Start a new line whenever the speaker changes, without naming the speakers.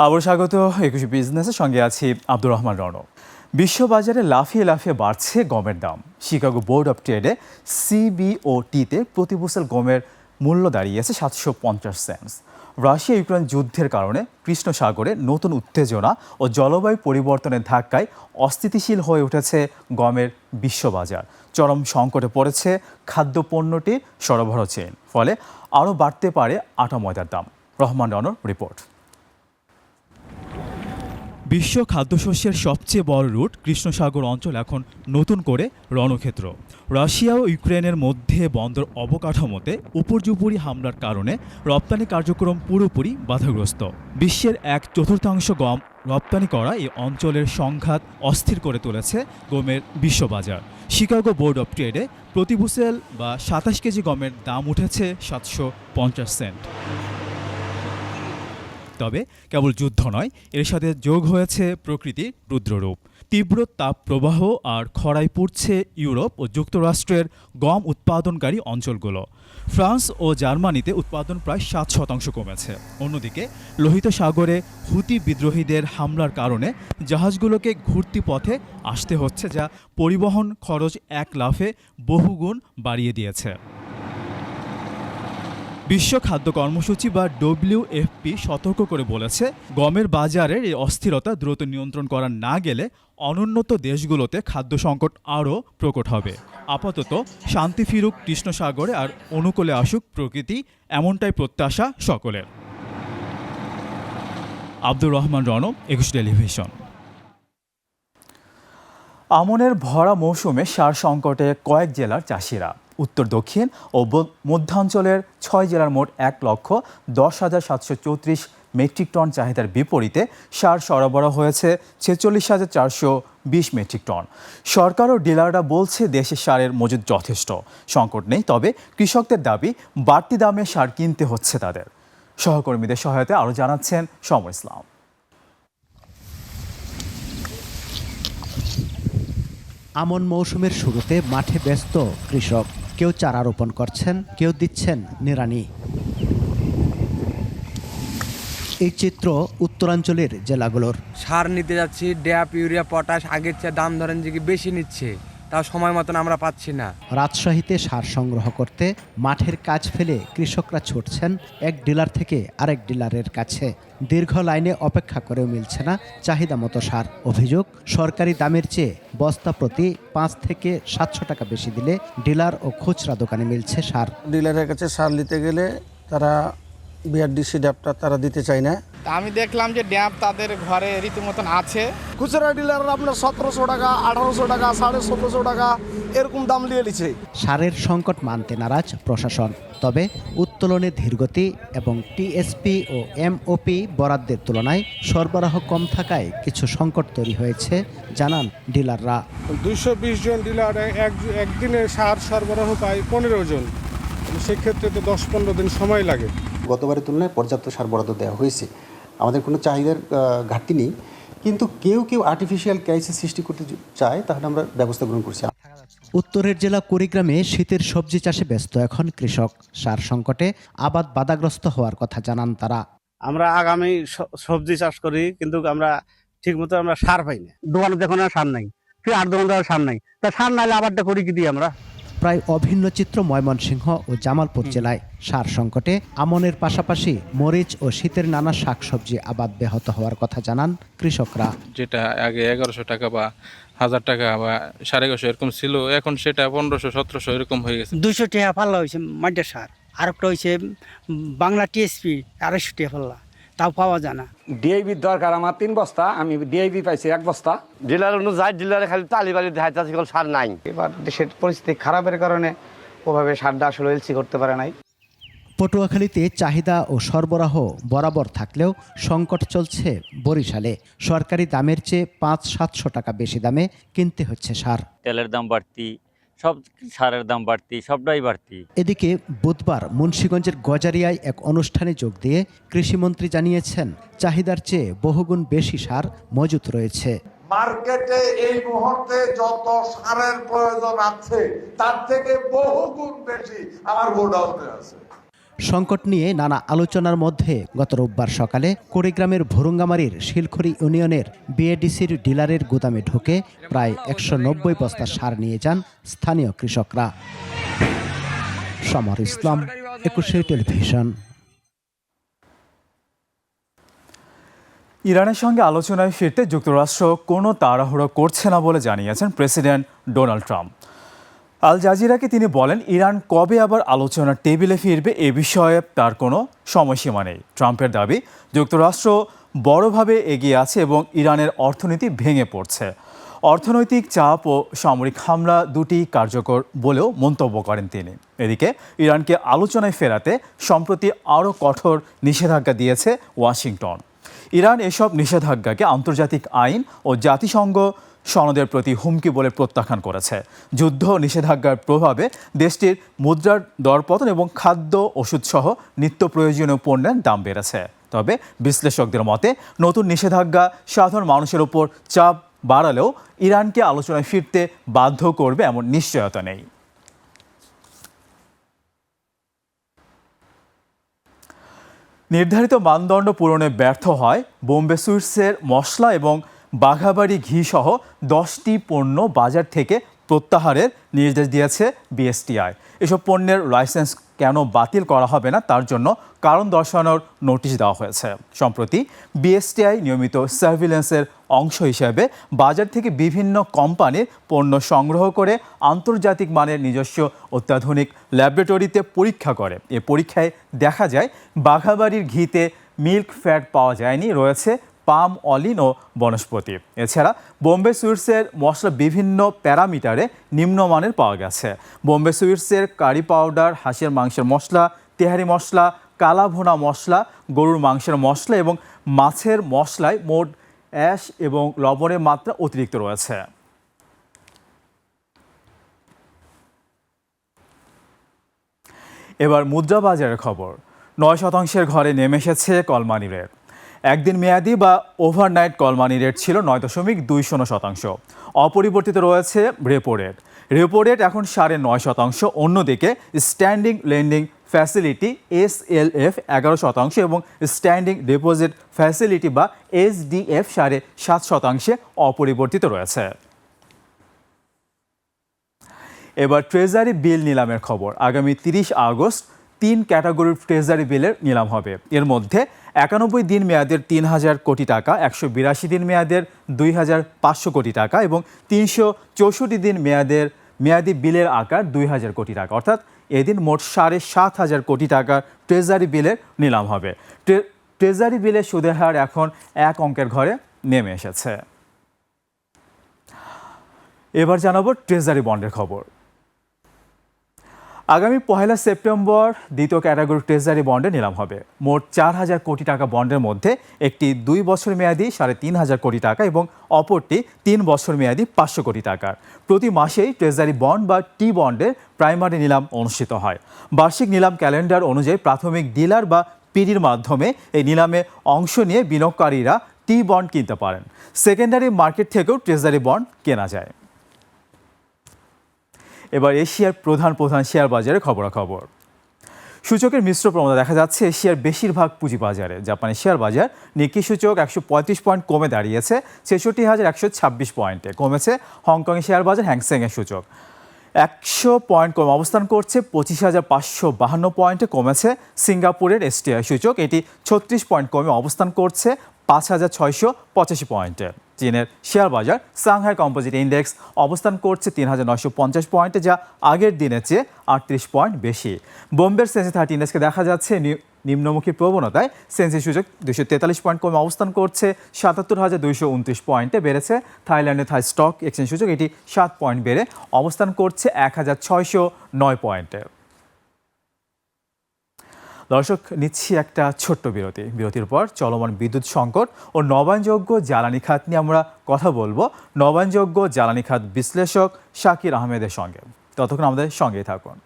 আবার স্বাগত ২১ বিজনেসের সঙ্গে আছি আব্দুর রহমান রণ। বিশ্ববাজারে লাফিয়ে লাফিয়ে বাড়ছে গমের দাম। শিকাগো বোর্ড অব ট্রেডে সিবিওটিতে প্রতি বুশেল গমের মূল্য দাঁড়িয়েছে 750 সেন্টস। রাশিয়া ইউক্রেন যুদ্ধের কারণে কৃষ্ণ সাগরে নতুন উত্তেজনা ও জলবায়ু পরিবর্তনের ধাক্কায় অস্থিতিশীল হয়ে উঠেছে গমের বিশ্ববাজার। চরম সংকটে পড়েছে খাদ্যপণ্যটির সরবরাহ চেইন, ফলে আরও বাড়তে পারে আটা ময়দার দাম। রহমান রনর রিপোর্ট। বিশ্ব খাদ্যশস্যের সবচেয়ে বড় রুট কৃষ্ণসাগর অঞ্চল এখন নতুন করে রণক্ষেত্র। রাশিয়া ও ইউক্রেনের মধ্যে বন্দর অবকাঠামোতে উপর্যুপরি হামলার কারণে রপ্তানি কার্যক্রম পুরোপুরি বাধাগ্রস্ত। বিশ্বের 1/4 গম রপ্তানি করা এই অঞ্চলের সংঘাত অস্থির করে তুলেছে গমের বিশ্ববাজার। শিকাগো বোর্ড অব ট্রেডে প্রতি বুশেল বা 27 কেজি গমের দাম উঠেছে 750 সেন্ট। তবে কেবল যুদ্ধ নয়, এর সাথে যোগ হয়েছে প্রকৃতির রুদ্ররূপ। তীব্র তাপপ্রবাহ আর খরায় পুড়ছে ইউরোপ ও যুক্তরাষ্ট্রের গম উৎপাদনকারী অঞ্চলগুলো। ফ্রান্স ও জার্মানিতে উৎপাদন প্রায় 7% কমেছে। অন্যদিকে লোহিত সাগরে হুতি বিদ্রোহীদের হামলার কারণে জাহাজগুলোকে ঘুরতি পথে আসতে হচ্ছে, যা পরিবহন খরচ এক লাফে বহুগুণ বাড়িয়ে দিয়েছে। বিশ্ব খাদ্য কর্মসূচি বা WFP সতর্ক করে বলেছে, গমের বাজারের এই অস্থিরতা দ্রুত নিয়ন্ত্রণ করা না গেলে অনুন্নত দেশগুলোতে খাদ্য সংকট আরও প্রকট হবে। আপাতত শান্তি ফিরুক কৃষ্ণ সাগরে আর অনুকূলে আসুক প্রকৃতি, এমনটাই প্রত্যাশা সকলের। আব্দুর রহমান রণ, 21 টেলিভিশন। আমনের ভরা মৌসুমে সার সংকটে কয়েক জেলার চাষিরা। উত্তর দক্ষিণ ও মধ্যাঞ্চলের 6 জেলার মোট 1,10,734 মেট্রিক টন চাহিদার বিপরীতে সার সরবরাহ হয়েছে 46,420 মেট্রিক টন। সরকার ও ডিলাররা বলছে দেশে সারের মজুদ যথেষ্ট, সংকট নেই। তবে কৃষকদের দাবি, বাড়তি দামে সার কিনতে হচ্ছে তাদের। সহকর্মীদের সহায়তায় আরও জানাচ্ছেন সমর ইসলাম।
আমন মৌসুমের শুরুতে মাঠে ব্যস্ত কৃষক। কেউ চারা রোপণ করছেন, কেউ দিচ্ছেন নিড়ানি। এই চিত্র উত্তরাঞ্চলের জেলাগুলোর।
সার নিতে যাচ্ছি, ড্যাপ, ইউরিয়া, পটাশ আগের চেয়ে দাম ধরেন যে বেশি নিচ্ছে, তাও সময় মতন আমরা পাচ্ছি না।
রাজশাহীতে সার সংগ্রহ করতে মাঠের কাজ ফেলে কৃষকরা ছুটছেন এক ডিলার থেকে আরেক ডিলারের কাছে। দীর্ঘ লাইনে অপেক্ষা করেও মিলছে না চাহিদা মতো সার। অভিযোগ, সরকারি দামের চেয়ে বস্তা প্রতি 5 থেকে 700 টাকা বেশি দিলে ডিলার ও খুচরা দোকানে মিলছে সার।
ডিলারের কাছে সার নিতে গেলে তারা বিআরডিসি ড্যাপটা তারা দিতে চায় না।
আমি দেখলাম যে ড্যাপ তাদের ঘরে রীতিমতন আছে।
খুচরা ডিলাররা আপনার 1700 টাকা, 1800 টাকা, 1750 টাকা এরকম দাম নিয়ে নিচ্ছে।
সারের সংকট মানতে নারাজ প্রশাসন। তবে উত্তোলনে ধীরগতি এবং টিএসপি ও এমওপি বরাদ্দের তুলনায় সরবরাহ কম থাকায় কিছু সংকট তৈরি হয়েছে, জানান ডিলাররা।
220 জন ডিলার একদিনে সার সরবরাহ পায় 15 জন। সেক্ষেত্রে তো 10-15 দিন সময় লাগে।
গতবারের তুলনায় পর্যাপ্ত সার বরাদ্দ দেওয়া হয়েছে, আমাদের কোনো চাহিদার ঘাটতি নেই। কিন্তু কেউ কেউ আর্টিফিশিয়াল ক্রাইসিস সৃষ্টি করতে চায়, তাহলে আমরা ব্যবস্থা গ্রহণ করছি।
উত্তরের জেলা কুড়িগ্রামে শীতের সবজি চাষে ব্যস্ত এখন কৃষক। সার সংকটে আবাদ বাধাগ্রস্ত হওয়ার কথা জানান তারা।
আমরা আগামী সবজি চাষ করি, কিন্তু আমরা ঠিকমতো আমরা সার পাই না। দোকানে দেখো না সার নাই, আর দোকানদার সার নাই, তা সার নাইলে আবারটা করি কি দিই আমরা।
প্রায় অভিন্ন চিত্র ময়মনসিংহ ও জামালপুর জেলায়। সার সংকটে আমনের পাশাপাশি মরিচ ও শীতের নানা শাকসবজি আবাদ ব্যাহত হওয়ার কথা জানান কৃষকরা।
যেটা আগে 1100 টাকা বা 1000 টাকা বা 1150 এরকম ছিল, এখন সেটা 1500-1700 এরকম হয়ে গেছে।
200 টাকা পাল্লা হয়েছে মাটির সার, আর একটা হয়েছে বাংলা টিএসপি 250 টাকা পাল্লা, তাও পাওয়া যায় না।
ডিআইবির দরকার আমার 3 বস্তা, আমি ডিআইবি পাইছি 1 বস্তা।
ডিলার অনুযায়ী ডিলারে খালি তালিবালি দেখাচ্ছে সার নাই।
এবার দেশের পরিস্থিতি খারাপের কারণে ওভাবে সারটা আসলে এলসি করতে পারে নাই।
পটুয়াখালীতে চাহিদা ও সরবরাহ বরাবর থাকলেও সংকট চলছে বরিশালে। সরকারি দামের চেয়ে 500-700 টাকা বেশি দামে কিনতে হচ্ছে সার।
তেলের দাম বাড়তি, সব সারের দাম বাড়তি, সবটাই বাড়তি।
এদিকে বুধবার মুন্সিগঞ্জের গজারিয়ায় এক অনুষ্ঠানে যোগ দিয়ে কৃষিমন্ত্রী জানিয়েছেন, চাহিদার চেয়ে বহুগুণ বেশি সার মজুত রয়েছে।
মার্কেটে এই মুহূর্তে যত সারের প্রয়োজন আছে তার থেকে বহুগুণ বেশি আমার গোডাউনে আছে।
সংকট নিয়ে নানা আলোচনার মধ্যে গত রোববার সকালে কুড়িগ্রামের ভুরুঙ্গামারীর শিলখড়ি ইউনিয়নের বিএডিসির ডিলারের গুদামে ঢুকে প্রায় ১৯০ বস্তা সার নিয়ে যান স্থানীয় কৃষকরা। সমর ইসলাম, ২১ টেলিভিশন।
ইরানের সঙ্গে আলোচনায় ফিরতে যুক্তরাষ্ট্র কোনো তাড়াহুড়ো করছে না বলে জানিয়েছেন প্রেসিডেন্ট ডোনাল্ড ট্রাম্প। আল জাজিরাকে তিনি বলেন, ইরান কবে আবার আলোচনার টেবিলে ফিরবে এ বিষয়ে তার কোনো সময়সীমা নেই। ট্রাম্পের দাবি, যুক্তরাষ্ট্র বড়ভাবে এগিয়ে আছে এবং ইরানের অর্থনীতি ভেঙে পড়ছে। অর্থনৈতিক চাপ ও সামরিক হামলা দুটি কার্যকর বলেও মন্তব্য করেন তিনি। এদিকে ইরানকে আলোচনায় ফেরাতে সম্প্রতি আরও কঠোর নিষেধাজ্ঞা দিয়েছে ওয়াশিংটন। ইরান এসব নিষেধাজ্ঞাকে আন্তর্জাতিক আইন ও জাতিসংঘ সনদের প্রতি হুমকি বলে প্রত্যাখ্যান করেছে। যুদ্ধ নিষেধাজ্ঞার প্রভাবে দেশটির মুদ্রার দরপতন এবং খাদ্য, ওষুধসহ নিত্য প্রয়োজনীয় পণ্যের দাম বেড়েছে। তবে বিশ্লেষকদের মতে নতুন নিষেধাজ্ঞা সাধারণ মানুষের উপর চাপ বাড়ালেও ইরানকে আলোচনায় ফিরতে বাধ্য করবে এমন নিশ্চয়তা নেই। নির্ধারিত মানদণ্ড পূরণে ব্যর্থ হয় বোম্বে সুইটসের মশলা এবং বাঘাবাড়ি ঘি সহ 10টি পণ্য বাজার থেকে প্রত্যাহারের নির্দেশ দিয়েছে বিএসটিআই। এসব পণ্যের লাইসেন্স কেন বাতিল করা হবে না তার জন্য কারণ দর্শানোর নোটিশ দেওয়া হয়েছে। সম্প্রতি বিএসটিআই নিয়মিত সার্ভিলেন্সের অংশ হিসেবে বাজার থেকে বিভিন্ন কোম্পানির পণ্য সংগ্রহ করে আন্তর্জাতিক মানের নিজস্ব অত্যাধুনিক ল্যাবরেটরিতে পরীক্ষা করে। এ পরীক্ষায় দেখা যায় বাঘাবাড়ির ঘিতে মিল্ক ফ্যাট পাওয়া যায়নি, রয়েছে পাম অলিন ও বনস্পতি। এছাড়া বোম্বে সুইটসের মশলা বিভিন্ন প্যারামিটারে নিম্নমানের পাওয়া গেছে। বোম্বে সুইটসের কারি পাউডার, হাঁসের মাংসের মশলা, তেহারি মশলা, কালা ভুনা মশলা, গরুর মাংসের মশলা এবং মাছের মশলায় মোট অ্যাশ এবং লবণের মাত্রা অতিরিক্ত রয়েছে। এবার মুদ্রা বাজারের খবর। 9% ঘরে নেমে এসেছে কলমানি রেট। একদিন মেয়াদি বা ওভারনাইট কলমানি রেট ছিল 9.20%। অপরিবর্তিত রয়েছে রেপো রেট। রেপো রেট এখন 9.5%। অন্যদিকে স্ট্যান্ডিং লেন্ডিং ফ্যাসিলিটি SLF 11% এবং স্ট্যান্ডিং ডিপোজিট ফ্যাসিলিটি বা SDF 7.5% অপরিবর্তিত রয়েছে। এবার ট্রেজারি বিল নিলামের খবর। আগামী 30 আগস্ট 3 ক্যাটাগরির ট্রেজারি বিলের নিলাম হবে। এর মধ্যে 91 দিন মেয়াদের 3,000 কোটি টাকা, 182 দিন মেয়াদের 2,500 কোটি টাকা এবং 364 দিন মেয়াদি বিলের আকার 2,000 কোটি টাকা। অর্থাৎ এদিন মোট 7,500 কোটি টাকার ট্রেজারি বিলের নিলাম হবে। ট্রেজারি বিলের সুদের হার এখন 1 অঙ্কের ঘরে নেমে এসেছে। এবার জানাবো ট্রেজারি বন্ডের খবর। আগামী 1 সেপ্টেম্বর দ্বিতীয় ক্যাটাগরি ট্রেজারি বন্ডে নিলাম হবে। মোট 4,000 কোটি টাকা বন্ডের মধ্যে একটি 2 বছর মেয়াদি 3,500 কোটি টাকা এবং অপরটি 3 বছর মেয়াদি 500 কোটি টাকার। প্রতি মাসেই ট্রেজারি বন্ড বা টি বন্ডের প্রাইমারি নিলাম অনুষ্ঠিত হয়। বার্ষিক নিলাম ক্যালেন্ডার অনুযায়ী প্রাথমিক ডিলার বা পিডির মাধ্যমে এই নিলামে অংশ নিয়ে বিনিয়োগকারীরা টি বন্ড কিনতে পারেন। সেকেন্ডারি মার্কেট থেকেও ট্রেজারি বন্ড কেনা যায়। এবার এশিয়ার প্রধান শেয়ার বাজারে খবরাখবর। সূচকের মিশ্র প্রবণতা দেখা যাচ্ছে এশিয়ার বেশিরভাগ পুঁজিবাজারে। জাপানি শেয়ার বাজার নিক্কি সূচক 135 পয়েন্ট কমে দাঁড়িয়েছে 66,126 পয়েন্টে। কমেছে হংকং শেয়ার বাজার, হ্যাংসেংয়ের সূচক 100 পয়েন্ট কমে অবস্থান করছে 25,552 পয়েন্টে। কমেছে সিঙ্গাপুরের STI সূচক, এটি 36 পয়েন্ট কমে অবস্থান করছে 5,685 পয়েন্টে। চীনের শেয়ার বাজার সাংহাই কম্পোজিট ইন্ডেক্স অবস্থান করছে 3,950 পয়েন্টে, যা আগের দিনের চেয়ে 38 পয়েন্ট বেশি। বোম্বের সেন্সি 30 ইন্ডেক্সকে দেখা যাচ্ছে নিম্নমুখী প্রবণতায়। সেন্সি সূচক 243 পয়েন্ট কমে অবস্থান করছে 77,229 পয়েন্টে। বেড়েছে থাইল্যান্ডের থাই স্টক এক্সচেঞ্জ সূচক, এটি 7 পয়েন্ট বেড়ে অবস্থান করছে 1,609 পয়েন্টে। দর্শক, নিচ্ছি একটা ছোট্ট বিরতির পর চলমান বিদ্যুৎ সংকট ও নবায়নযোগ্য জ্বালানি খাত নিয়ে আমরা কথা বলবো নবায়নযোগ্য জ্বালানি খাত বিশ্লেষক শাকির আহমেদের সঙ্গে। ততক্ষণ আমাদের সঙ্গেই থাকুন।